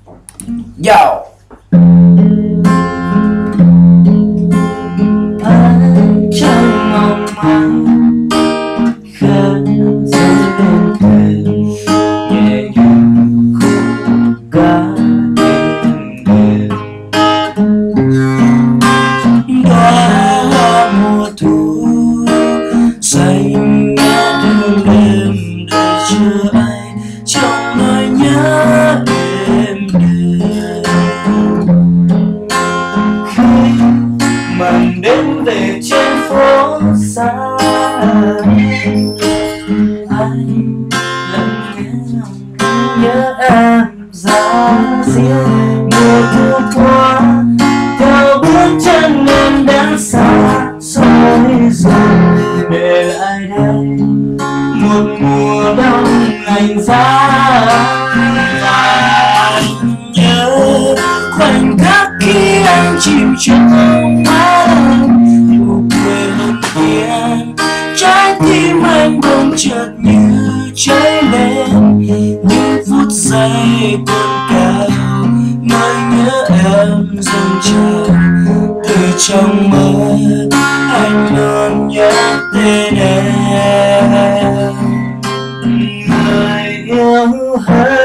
Yo. Anh chẳng mong manh khẽ rơi bên thềm nhẹ nhàng khúc ca êm đềm. Đóa mùa thu xanh ngát hương đêm đợi chờ anh trong nỗi nhớ êm đềm. Khi màn đêm về trên phố xa, anh lặng nghe lòng nhớ em ra riêng. Mùa thu qua theo bước chân em đã xa xôi rồi, để lại đây một mùa đông lạnh giá. Nhớ khoảnh khắc khi anh chìm trong má em, nụ cười hồn nhiên, trái tim anh bỗng chợt như cháy lên. Những phút giây cồn cào, nỗi nhớ em dâng trào. Từ trong mơ anh luôn nhớ tên em, người yêu hỡi.